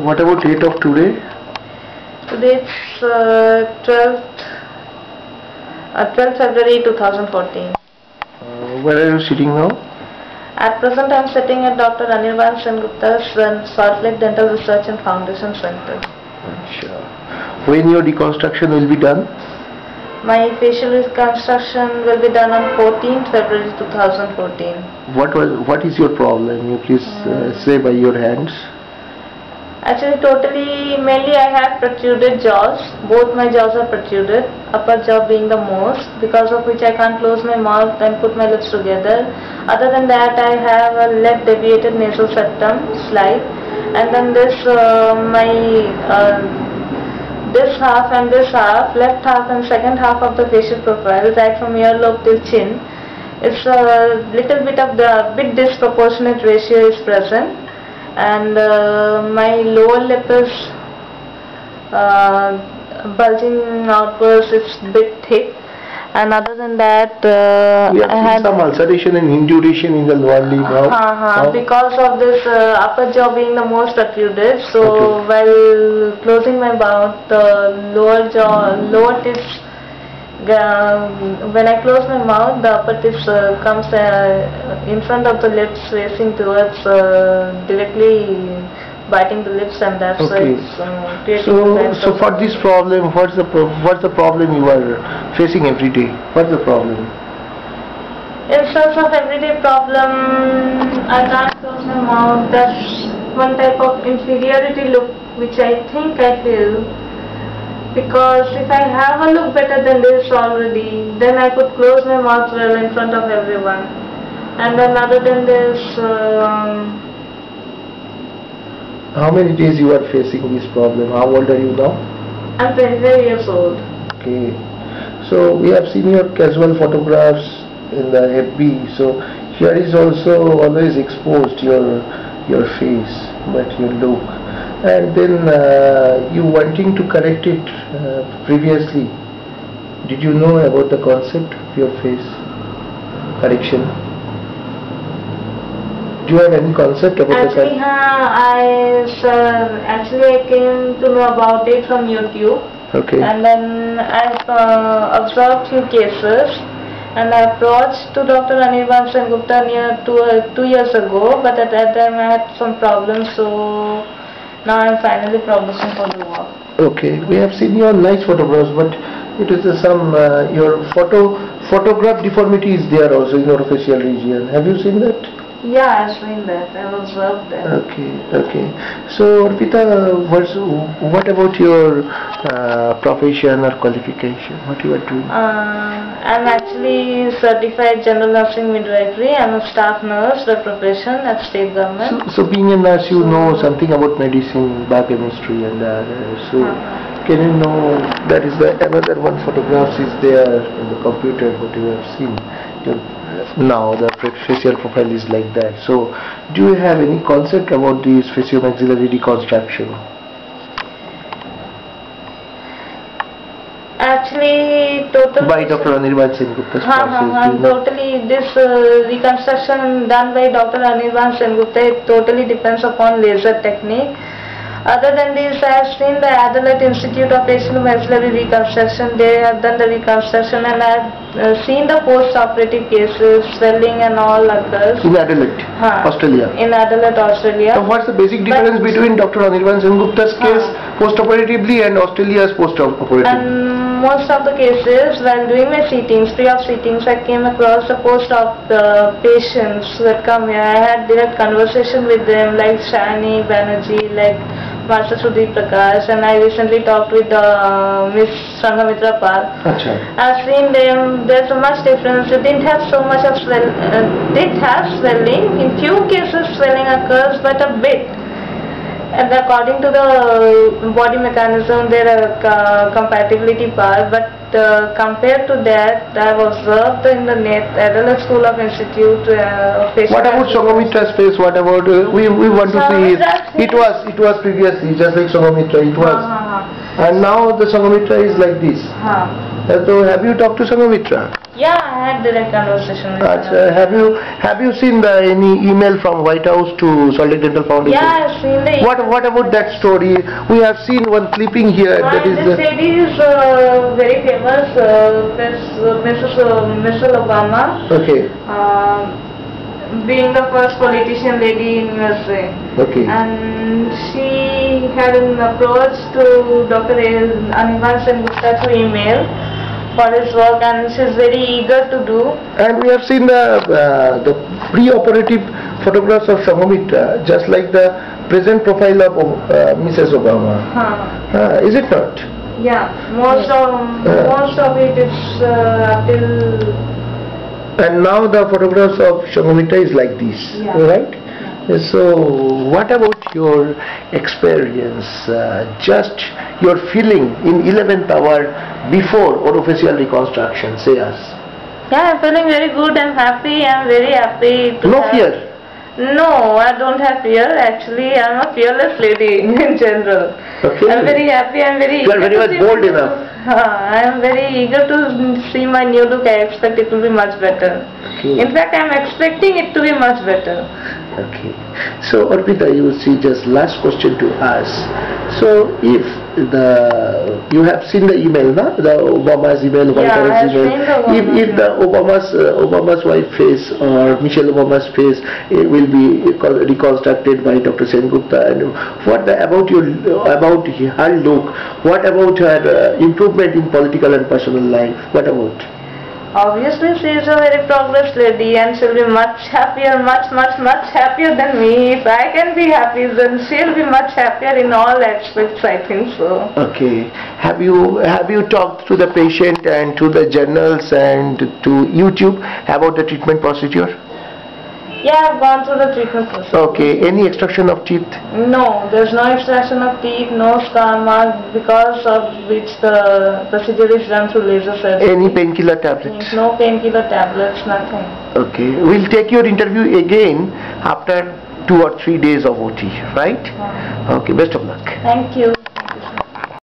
what about date of today? Today it's 12th February 2014. Where are you sitting now? At present I am sitting at Dr. Anirban Sengupta's Salt Lake Dental Research and Foundation Center. Sure. When your reconstruction will be done? My facial reconstruction will be done on 14th February 2014. What is your problem? You please say by your hands. Actually, mainly I have protruded jaws. Both my jaws are protruded, upper jaw being the most, because of which I can't close my mouth and put my lips together. Other than that, I have a left deviated nasal septum, slide, and then this this half and this half, left half and second half of the facial profile, right from earlobe till chin, it's a little bit of the disproportionate ratio is present, and my lower lip is bulging outwards, it's a bit thick, and other than that we have seen some ulceration and induration in the lower lip now. Because of this upper jaw being the most protruded, so while closing my mouth, the lower tips, when I close my mouth, the upper tips comes in front of the lips, facing towards directly biting the lips, and that's creating. So for this problem, what's the problem you are facing every day? What's the problem? In terms of everyday problem, I can't close my mouth. That's one type of inferiority look which I think I feel, because if I have a look better than this already, then I could close my mouth well in front of everyone. And then other than this, how many days you are facing this problem? How old are you now? I'm 25 years old. Okay. So we have seen your casual photographs in the FB. So here is also always exposed your face, but your look. And then you wanting to correct it previously. Did you know about the concept of your face correction? Do you have any concept about actually, I came to know about it from YouTube. Okay. And then I observed few cases, and I approached to Dr. Anirban Sengupta near 2 years ago, but at that time I had some problems, so now I am finally progressing for the work. Okay, we have seen your nice photographs, but it is some your photograph deformity is there also in your facial region. Have you seen that? Yeah, I've seen that. I've observed that. Okay. So, Arpita, what about your profession or qualification? What you are doing? I'm actually certified general nursing midwifery. I'm a staff nurse by profession at state government. So being a nurse, you know something about medicine, biochemistry, and can you know that is the another one photographs is there in the computer what you have seen. Now the facial profile is like that. So do you have any concept about this facial-maxillary reconstruction? Actually, totally by Dr. Anirban Sengupta's process. Totally, this reconstruction done by Dr. Anirban Sengupta, it totally depends upon laser technique. Other than this, I have seen the Adelaide Institute of Facial Maxillary Reconstruction. They have done the reconstruction, and I have seen the post-operative cases, swelling and all occurs. In Adelaide, Australia. In Adelaide, Australia. So what's the basic difference between Dr. Anirban Sengupta's case post-operatively and Australia's post-operatively? And most of the cases, while doing my sittings, pre-op sittings, I came across the post-op patients that come here. I had direct conversation with them, like Shani Banerjee, like Master Sudeep Prakash, and I recently talked with Miss Sanghamitra Pal. I've seen them, there's a much difference. They didn't have so much of did have swelling. In few cases swelling occurs, but a bit. And according to the body mechanism, there are compatibility part, but compared to that, I have observed in the Adelaide School of Institute. What about Sanghamitra space? What about we want to see it? It was previously just like Sanghamitra. It was, and now the Sanghamitra is like this. So have you talked to Sanghamitra? Yeah, I had direct conversation with her. Have you seen any email from White House to Salt Lake Dental Foundation? Yeah, I've seen the What about that story? We have seen one clipping here. That is this lady is very famous, Mrs. Obama. Okay. Being the first politician lady in USA. Okay. And she had an approach to Dr. Anirban Sengupta through email for his work, and she's very eager to do. And we have seen the pre-operative photographs of Sanghamitra, just like the present profile of Mrs. Obama. Is it not? Yeah, most of it is till. And now the photographs of Sanghamitra is like this, right? So what about your experience, just your feeling in 11th hour before orofacial reconstruction, say us? Yeah, I'm feeling very good, I'm happy, I'm very happy. No fear? No, I don't have fear. Actually, I'm a fearless lady in general. Okay. I'm very happy, I'm very You are very much bold enough. I am very eager to see my new look. I expect it to be much better. Okay. In fact, I'm expecting it to be much better. Okay. So Arpita, you see, just last question to us. So if you have seen the email, no? The Obama's email, White House email. If the Obama's wife face or Michelle Obama's face will be reconstructed by Dr. Sengupta, and what about her look? What about her improvement in political and personal life? What about? Obviously, she is a very progress lady, and she'll be much happier, much happier than me. If I can be happy, then she'll be much happier in all aspects, I think so. Okay. Have you talked to the patient and to the journals and to YouTube about the treatment procedure? Yeah, I've gone through the treatment process. Okay. Any extraction of teeth? No, there's no extraction of teeth, no scar mark, because of which the procedure is done through laser surgery. Any painkiller tablets? No painkiller tablets, nothing. Okay. We'll take your interview again after 2 or 3 days of OT, right? Okay. Best of luck. Thank you.